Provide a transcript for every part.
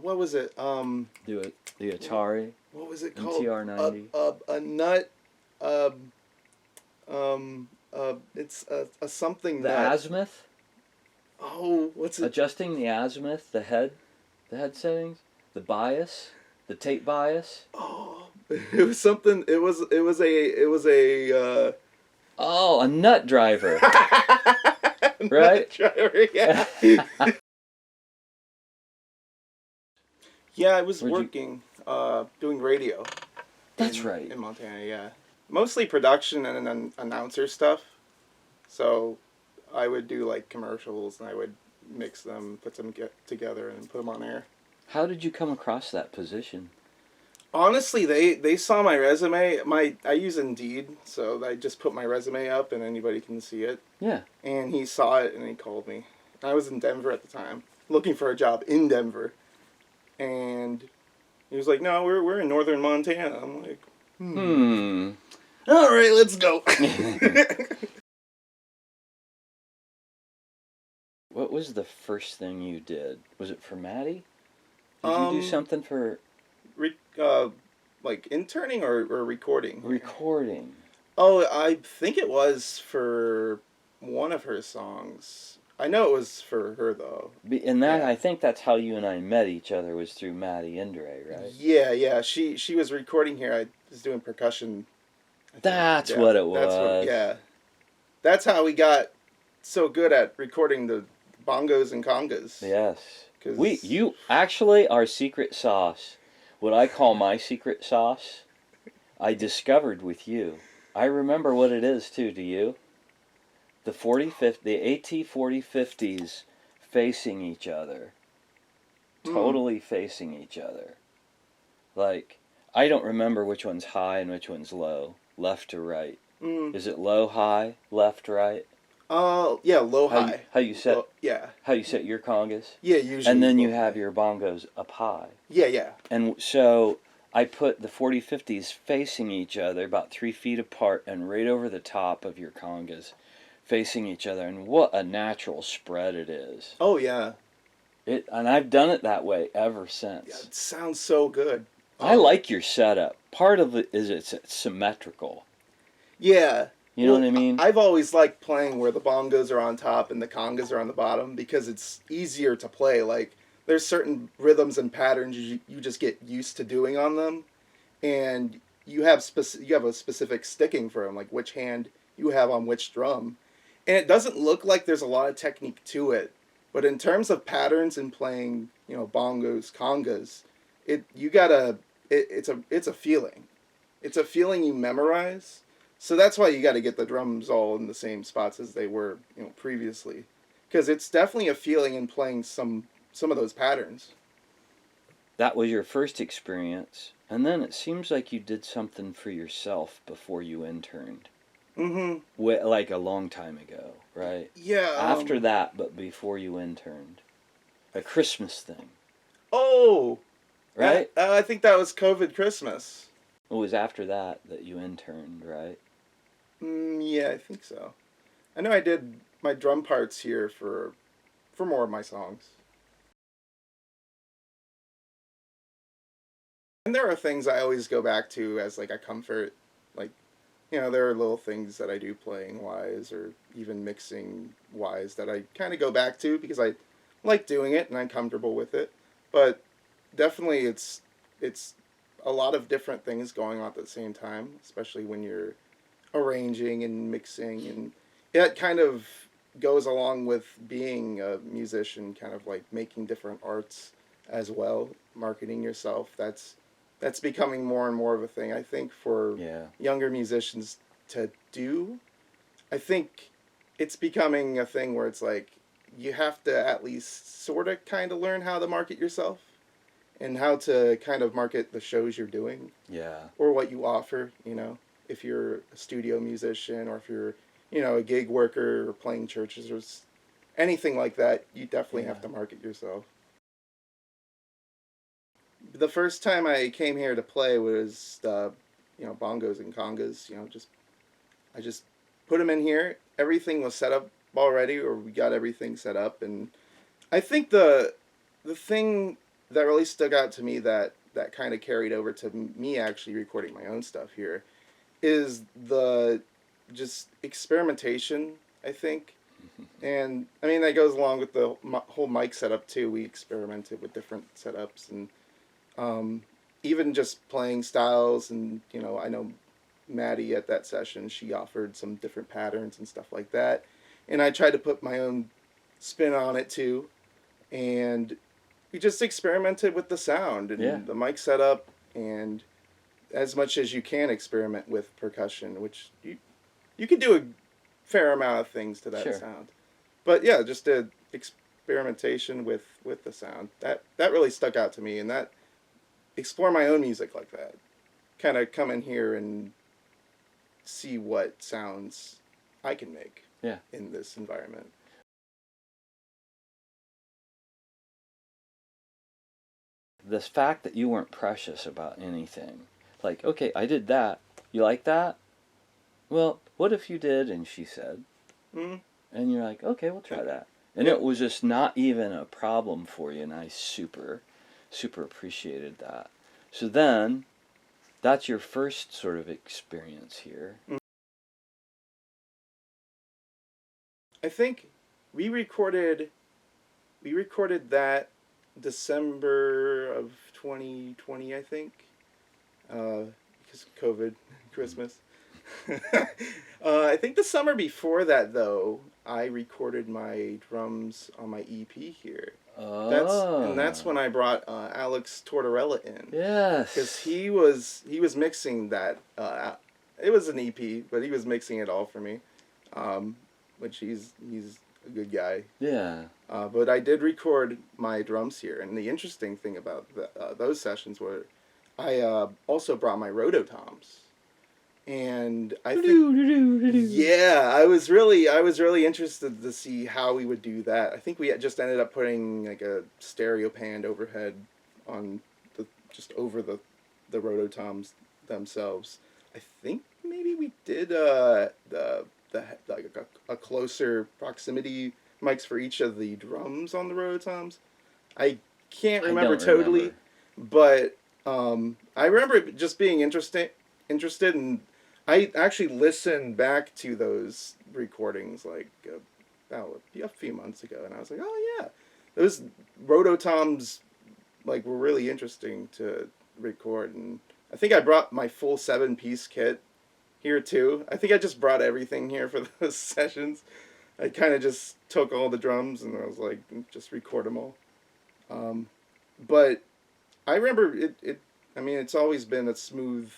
what was it? The Atari. What was it called? MTR-90. A nut. It's a something The nut. azimuth. Oh, what's it? Adjusting the azimuth, the head settings, the bias, the tape bias. Oh, it was something. It was a. Oh, a nut driver. Nut Right? driver, yeah. Yeah, I was working, doing radio. That's right. In Montana, yeah. Mostly production and announcer stuff. So I would do like commercials and I would mix them, put them together and put them on air. How did you come across that position? Honestly, they saw my resume. I use Indeed, so I just put my resume up and anybody can see it. Yeah. And he saw it and he called me. I was in Denver at the time, looking for a job in Denver. And he was like, "No, we're in northern Montana." I'm like, All right, let's go. What was the first thing you did? Was it for Maddie? Did you do something for... like interning or recording? Recording. Oh, I think it was for one of her songs. I know it was for her, though. And that, yeah. I think that's how you and I met each other, was through Maddie Indré, right? Yeah. She was recording here. I was doing percussion. That's what it was. That's how we got so good at recording the bongos and congas. Yes. You actually, our secret sauce, what I call my secret sauce, I discovered with you. I remember what it is, too, do you? The AT-4050s facing each other. Totally facing each other. Like, I don't remember which one's high and which one's low. Left to right. Is it low, high, left, right? Yeah, low, high. How you set? Yeah. How you set your congas? Yeah, usually. And then you have your bongos up high. Yeah. And so I put the 4050s facing each other, about 3 feet apart, and right over the top of your congas, facing each other. And what a natural spread it is. Oh yeah. And I've done it that way ever since. Yeah, it sounds so good. I like your setup. Part of it is it's symmetrical. Yeah. You know what I mean? I've always liked playing where the bongos are on top and the congas are on the bottom because it's easier to play. Like, there's certain rhythms and patterns you just get used to doing on them, and you have a specific sticking for them, like which hand you have on which drum. And it doesn't look like there's a lot of technique to it, but in terms of patterns and playing, bongos, congas, it's a feeling. It's a feeling you memorize. So that's why you got to get the drums all in the same spots as they were, previously, because it's definitely a feeling in playing some of those patterns. That was your first experience, and then it seems like you did something for yourself before you interned. Mm-hmm. Like a long time ago, right? Yeah. After that, but before you interned, a Christmas thing. Oh. Right. I think that was COVID Christmas. It was after that you interned, right? Yeah, I think so. I know I did my drum parts here for more of my songs. And there are things I always go back to as like a comfort. Like, there are little things that I do playing wise or even mixing wise that I kind of go back to because I like doing it and I'm comfortable with it. But definitely it's a lot of different things going on at the same time, especially when you're arranging and mixing, and it kind of goes along with being a musician, kind of like making different arts as well, marketing yourself. That's becoming more and more of a thing, I think, for younger musicians to do. I think it's becoming a thing where it's like you have to at least sort of kind of learn how to market yourself and how to kind of market the shows you're doing. Yeah. Or what you offer, if you're a studio musician or if you're, a gig worker or playing churches or anything like that, you definitely have to market yourself. The first time I came here to play was, bongos and congas, I just put them in here. Everything was set up already, or we got everything set up. And I think the thing that really stuck out to me, that kind of carried over to me actually recording my own stuff here, is the just experimentation, I think. And I mean, that goes along with the whole mic setup too. We experimented with different setups, and um, even just playing styles. And I know Maddie at that session, she offered some different patterns and stuff like that, and I tried to put my own spin on it too. And we just experimented with the sound and the mic setup, and as much as you can experiment with percussion, which you can do a fair amount of things to that sound. But yeah, just the experimentation with the sound, that really stuck out to me, and that explore my own music like that, kind of come in here and see what sounds I can make in this environment. This fact that you weren't precious about anything, like, okay, I did that, you like that? Well, what if you did? And she said, and you're like, okay, we'll try that. And it was just not even a problem for you, and I super appreciated that. So then, that's your first sort of experience here. I think we recorded that December of 2020, I think, because of COVID, Christmas. I think the summer before that, though, I recorded my drums on my EP here. That's when I brought Alex Tortorella in. Yes. Because he was mixing that. It was an EP, but he was mixing it all for me. Which he's a good guy. Yeah. But I did record my drums here, and the interesting thing about those sessions were, I also brought my rototoms, and I think I was really interested to see how we would do that. I think we just ended up putting like a stereo pan overhead on just over the rototoms themselves. I think maybe we did like a closer proximity mics for each of the drums on the rototoms. I can't remember totally, but I remember it just being interested, and I actually listened back to those recordings like a few months ago, and I was like, oh yeah, those rototoms like were really interesting to record. And I think I brought my full 7-piece kit here too. I think I just brought everything here for those sessions. I kind of just took all the drums and I was like, just record them all. But I remember it. I mean, it's always been a smooth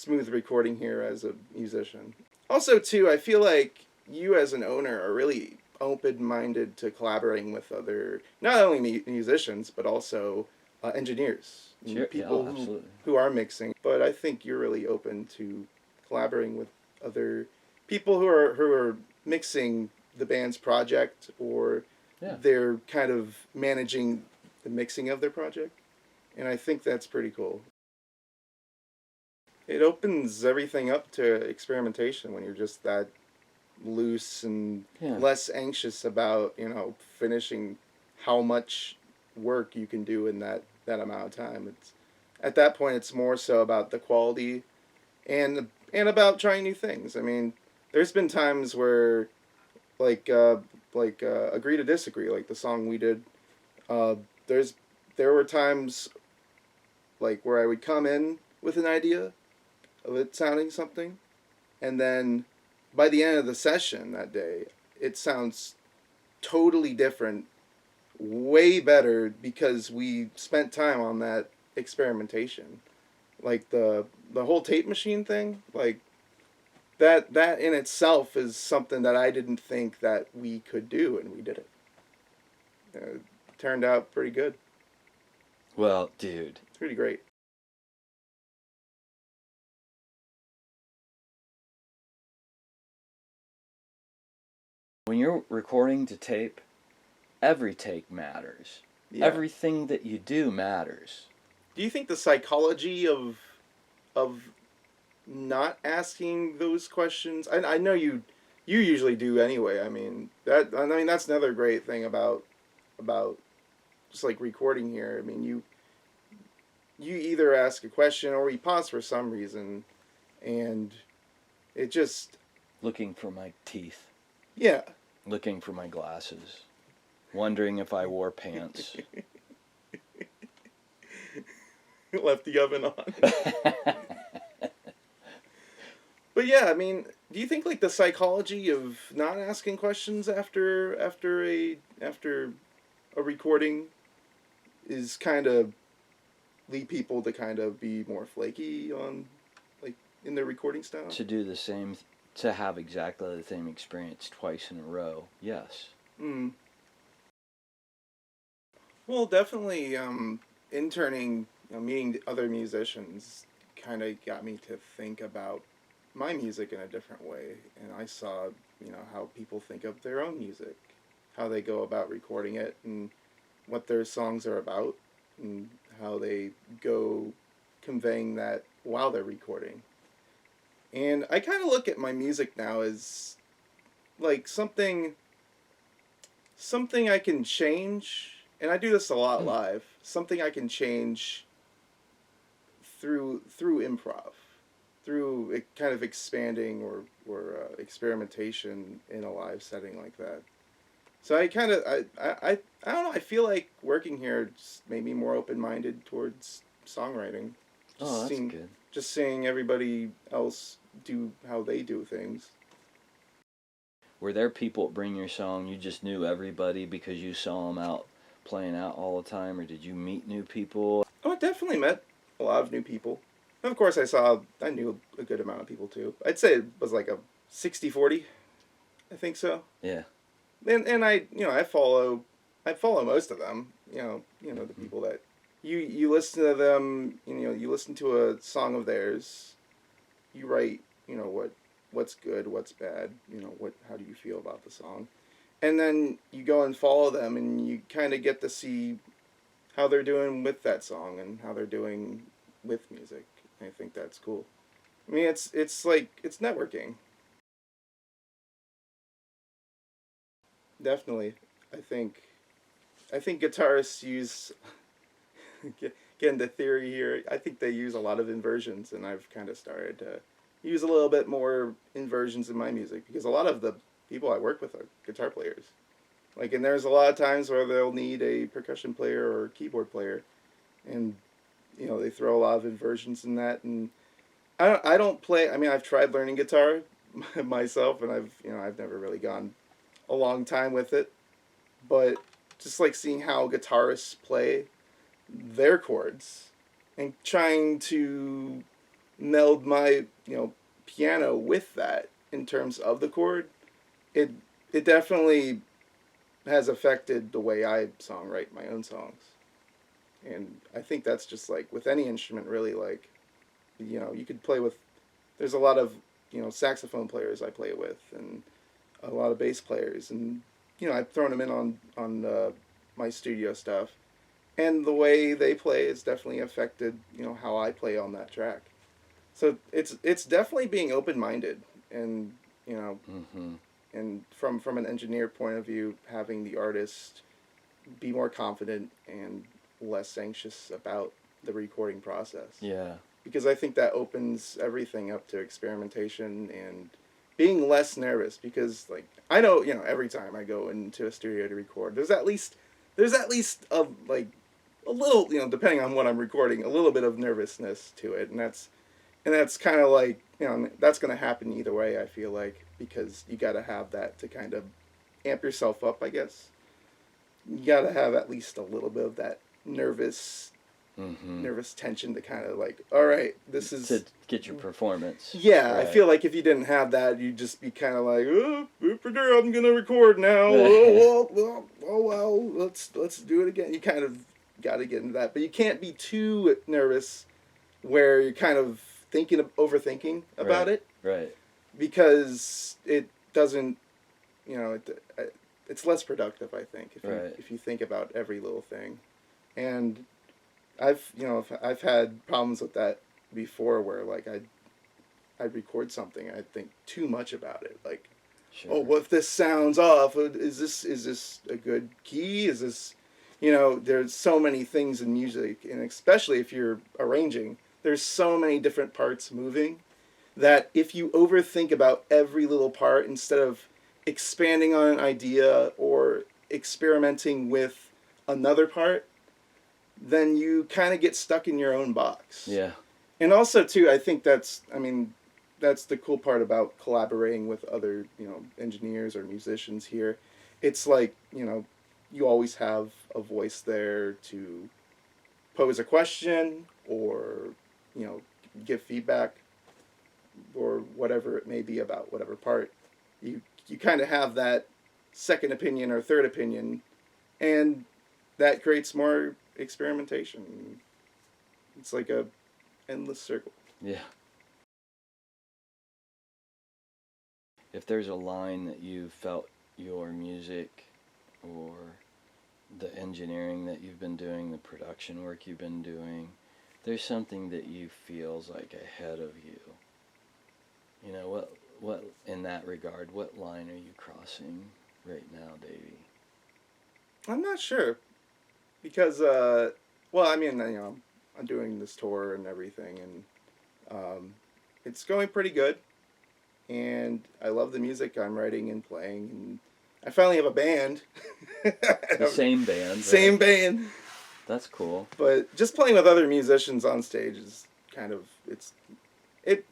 recording here as a musician. Also, too, I feel like you as an owner are really open-minded to collaborating with other, not only musicians, but also engineers. People who are mixing. But I think you're really open to collaborating with other people who are mixing the band's project, or they're kind of managing the mixing of their project. And I think that's pretty cool. It opens everything up to experimentation when you're just that loose and less anxious about, finishing how much work you can do in that amount of time. It's at that point it's more so about the quality and about trying new things. I mean, there's been times where like Agree to Disagree, like the song we did, there were times like where I would come in with an idea of it sounding something, and then by the end of the session that day, it sounds totally different, way better, because we spent time on that experimentation. Like the whole tape machine thing, like that in itself is something that I didn't think that we could do, and we did it. It turned out pretty good. Well, dude. It's pretty great. When you're recording to tape, every take matters. Yeah. Everything that you do matters. Do you think the psychology of not asking those questions? I know you usually do anyway. I mean that's another great thing about just like recording here. I mean, you either ask a question or we pause for some reason, and it just Looking for my teeth. yeah. Looking for my glasses. Wondering if I wore pants. Left the oven on. But yeah, I mean, do you think like the psychology of not asking questions after a recording is kind of lead people to kind of be more flaky on like in their recording style? To do the same, to have exactly the same experience twice in a row, yes. Mm. Well, definitely interning, meeting other musicians kind of got me to think about my music in a different way, and I saw, how people think of their own music, how they go about recording it, and what their songs are about, and how they go conveying that while they're recording. And I kind of look at my music now as like something I can change, and I do this a lot live. Something I can change through improv, through it kind of expanding or experimentation in a live setting like that. So I kind of I don't know. I feel like working here just made me more open minded towards songwriting. Oh, that's good. Just seeing everybody else do how they do things. Were there people that bring your song, you just knew everybody because you saw them out playing out all the time, or did you meet new people? Oh, I definitely met a lot of new people. And of course, I knew a good amount of people too. I'd say it was like a 60-40. I think so. Yeah. And I follow most of them. The people that you listen to them. You listen to a song of theirs. You write. What's good, what's bad. How do you feel about the song, and then you go and follow them, and you kind of get to see how they're doing with that song and how they're doing with music. I think that's cool. I mean, it's like it's networking. Definitely, I think guitarists use get into theory here. I think they use a lot of inversions, and I've kind of started to use a little bit more inversions in my music because a lot of the people I work with are guitar players. Like, and there's a lot of times where they'll need a percussion player or keyboard player, and they throw a lot of inversions in that. And I don't play. I mean, I've tried learning guitar myself, and I've never really gone a long time with it, but just like seeing how guitarists play their chords and trying to meld my piano with that in terms of the chord, it definitely has affected the way I songwrite my own songs. And I think that's just like with any instrument really, like you could play with, there's a lot of saxophone players I play with, and a lot of bass players, and I've thrown them in on my studio stuff, and the way they play has definitely affected how I play on that track. So it's definitely being open minded, and Mm-hmm. and from an engineer point of view, having the artist be more confident and less anxious about the recording process. Yeah. Because I think that opens everything up to experimentation and being less nervous, because like I know every time I go into a studio to record, there's at least a little, depending on what I'm recording, a little bit of nervousness to it, and that's kind of like that's going to happen either way, I feel like, because you got to have that to kind of amp yourself up, I guess. You got to have at least a little bit of that nervous tension to kind of like, all right, this is to get your performance. Yeah, right. I feel like if you didn't have that, you'd just be kind of like, oh, I'm gonna record now. Oh well, let's do it again. You kind of got to get into that, but you can't be too nervous where you're kind of overthinking about right. it. Right. Because it doesn't, it's less productive, I think, if you think about every little thing. And I've had problems with that before, where like I'd record something, I'd think too much about it, like, Sure. oh, what if this sounds off? Is this a good key? Is this, You know, there's so many things in music, and especially if you're arranging, there's so many different parts moving that if you overthink about every little part instead of expanding on an idea or experimenting with another part, then you kind of get stuck in your own box. Yeah. And also, too, I think that's the cool part about collaborating with other, engineers or musicians here. It's like, you always have a voice there to pose a question or, give feedback or whatever it may be about whatever part. You kind of have that second opinion or third opinion, and that creates more experimentation. It's like a endless circle. Yeah. If there's a line that you felt your music or the engineering that you've been doing, the production work you've been doing, there's something that you feels like ahead of you. You know, what in that regard, what line are you crossing right now, Davey? I'm not sure because, well, I mean, I'm doing this tour and everything, and it's going pretty good. And I love the music I'm writing and playing, and I finally have a band. The same band. Same right? band. That's cool. But just playing with other musicians on stage is kind of it.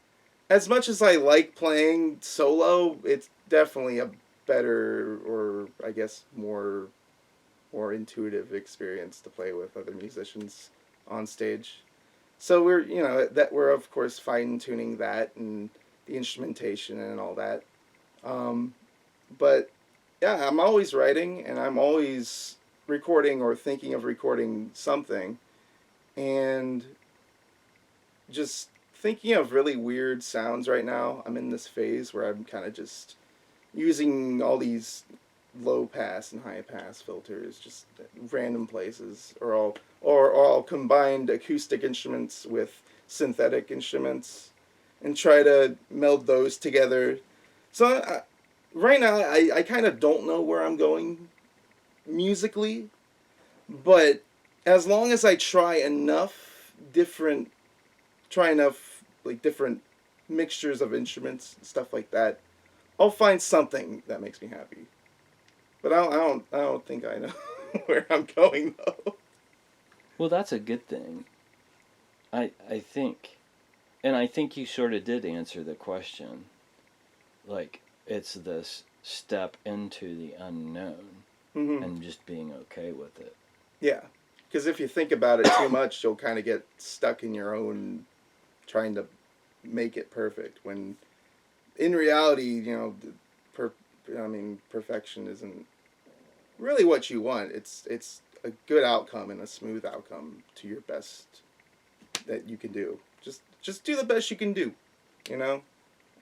As much as I like playing solo, it's definitely a better, or I guess more intuitive experience to play with other musicians on stage. So we're of course fine tuning that and the instrumentation and all that. But yeah, I'm always writing and I'm always recording or thinking of recording something, and just thinking of really weird sounds right now. I'm in this phase where I'm kind of just using all these low pass and high pass filters just at random places, or all combined acoustic instruments with synthetic instruments and try to meld those together. So right now I kind of don't know where I'm going musically, but as long as I try enough like different mixtures of instruments, stuff like that, I'll find something that makes me happy. But I don't think I know where I'm going though. Well, that's a good thing. I think, and I think you sort of did answer the question. Like, it's this step into the unknown Mm-hmm. and just being okay with it. Yeah, because if you think about it too much, you'll kind of get stuck in your own trying to make it perfect. When in reality, perfection isn't really what you want. It's a good outcome and a smooth outcome to your best that you can do. Just do the best you can do, you know.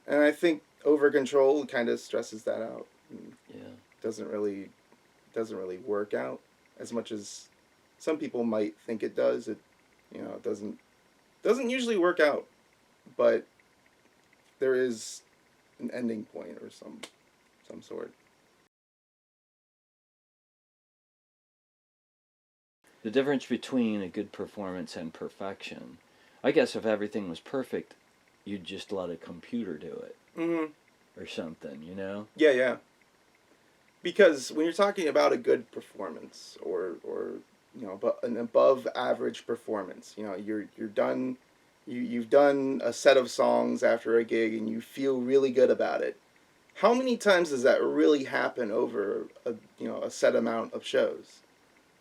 And I think over control kind of stresses that out. And Yeah. doesn't really work out as much as some people might think it does. It doesn't usually work out, but there is an ending point or some sort. The difference between a good performance and perfection. I guess if everything was perfect, you'd just let a computer do it. Mm-hmm. Or something, you know? Yeah. Because when you're talking about a good performance or but an above average performance, you're done. You've done a set of songs after a gig and you feel really good about it. How many times does that really happen over a set amount of shows?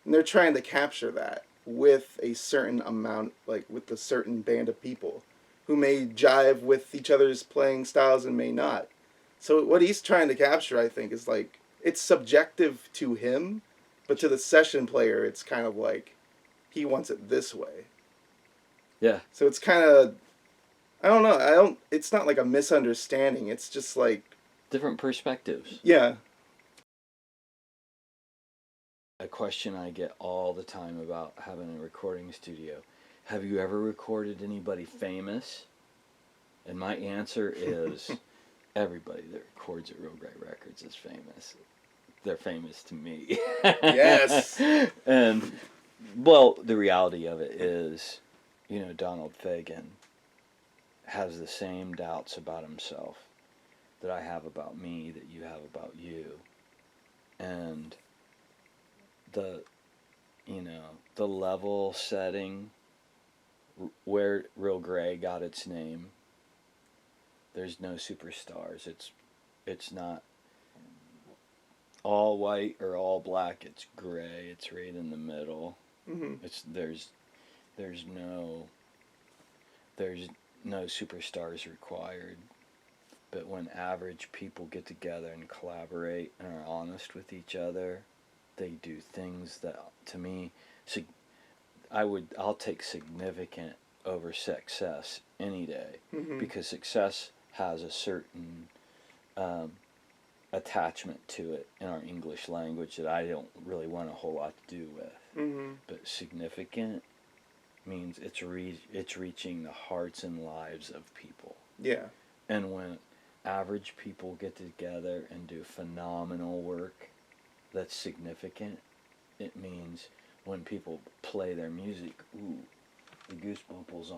And they're trying to capture that with a certain amount, like with a certain band of people who may jive with each other's playing styles and may not. So what he's trying to capture, I think, is like, it's subjective to him, but to the session player, it's kind of like he wants it this way. Yeah. So it's kind of, I don't know. It's not like a misunderstanding. It's just like different perspectives. Yeah. A question I get all the time about having a recording studio. Have you ever recorded anybody famous? And my answer is everybody that records at Realgrey Records is famous. they're famous to me. Yes. And, well, the reality of it is, Donald Fagen has the same doubts about himself that I have about me, that you have about you. And the level setting where Realgrey got its name, there's no superstars. It's not all white or all black. It's gray. It's right in the middle. Mm-hmm. There's no superstars required. But when average people get together and collaborate and are honest with each other, they do things that, to me, I'll take significant over success any day. Mm-hmm. Because success has a certain attachment to it in our English language that I don't really want a whole lot to do with. Mm-hmm. But significant means it's reaching the hearts and lives of people. Yeah. And when average people get together and do phenomenal work that's significant, it means when people play their music, the goosebumples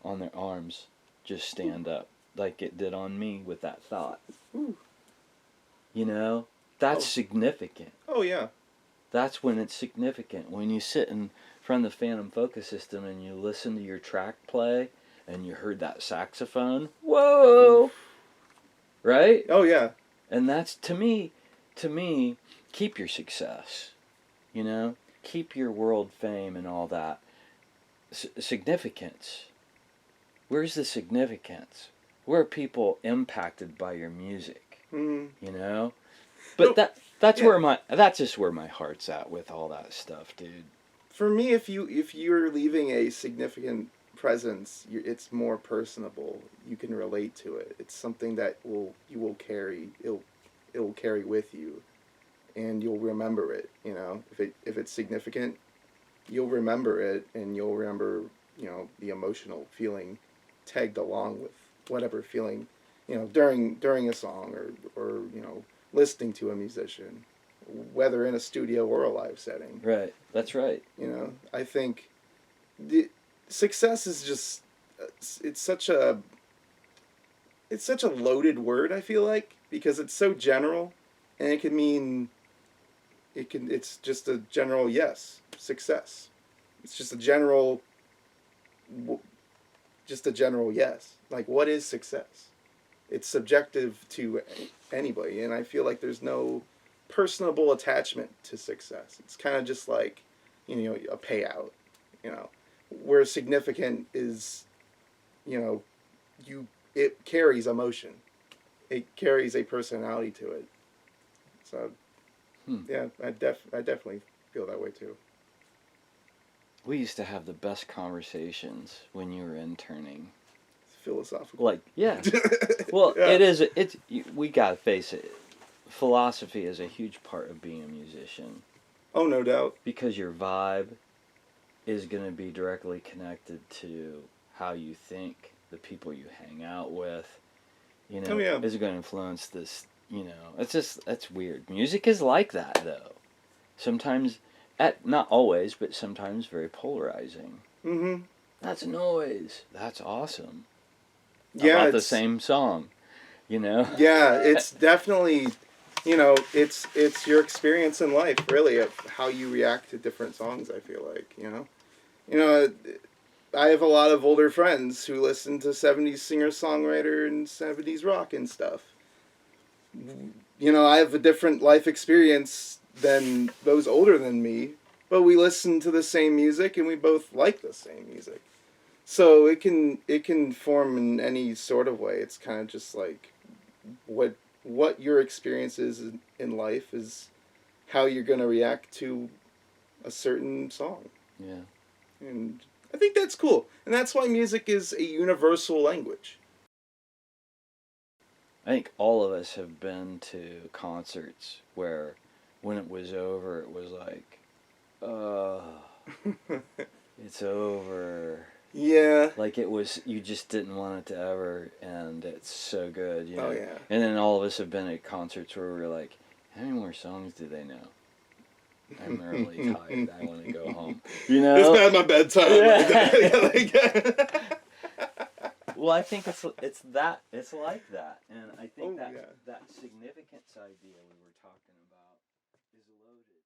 on their arms just stand up, like it did on me with that thought. Ooh. That's significant. Oh, yeah. That's when it's significant. When you sit in front of the Phantom Focus System and you listen to your track play and you heard that saxophone, whoa! Right? Oh, yeah. And that's, to me, keep your success. Keep your world fame and all that. Significance. Where's the significance? Where are people impacted by your music? Mm-hmm. But that's just where my heart's at with all that stuff, dude. For me, if you're leaving a significant presence, it's more personable. You can relate to it. It's something that you will carry. It'll carry with you, and you'll remember it. If it's significant, you'll remember it, and you'll remember the emotional feeling tagged along with whatever feeling during a song or listening to a musician, whether in a studio or a live setting. Right. That's right. I think the success is just it's such a loaded word, I feel like, because it's so general, and it's just a general success. It's just a general yes. Like, what is success? It's subjective to anybody, and I feel like there's no personable attachment to success. It's kind of just like, a payout, where significant is, it carries emotion. It carries a personality to it. So, yeah, I definitely feel that way too. We used to have the best conversations when you were interning. Philosophical. Like, yeah. Well, yeah. We gotta face it. Philosophy is a huge part of being a musician. Oh, no doubt. Because your vibe is going to be directly connected to how you think, the people you hang out with. Is going to influence this, that's weird. Music is like that, though. Sometimes, not always, but sometimes very polarizing. Mm-hmm. That's noise. That's awesome. Yeah, about the same song, Yeah, it's definitely, it's your experience in life, really, of how you react to different songs. I feel like, I have a lot of older friends who listen to 70s singer-songwriter and 70s rock and stuff. I have a different life experience than those older than me, but we listen to the same music and we both like the same music. So it can form in any sort of way. It's kind of just like what your experience is in life is how you're going to react to a certain song. Yeah. And I think that's cool. And that's why music is a universal language. I think all of us have been to concerts where when it was over, it was like, it's over. Yeah. Like it was, you just didn't want it to ever end. It's so good, Oh, yeah. And then all of us have been at concerts where we're like, How many more songs do they know? I'm really tired. I want to go home. You know, it's past my bedtime. Well, I think it's like that, and I think that yeah. that significance idea we were talking about is loaded.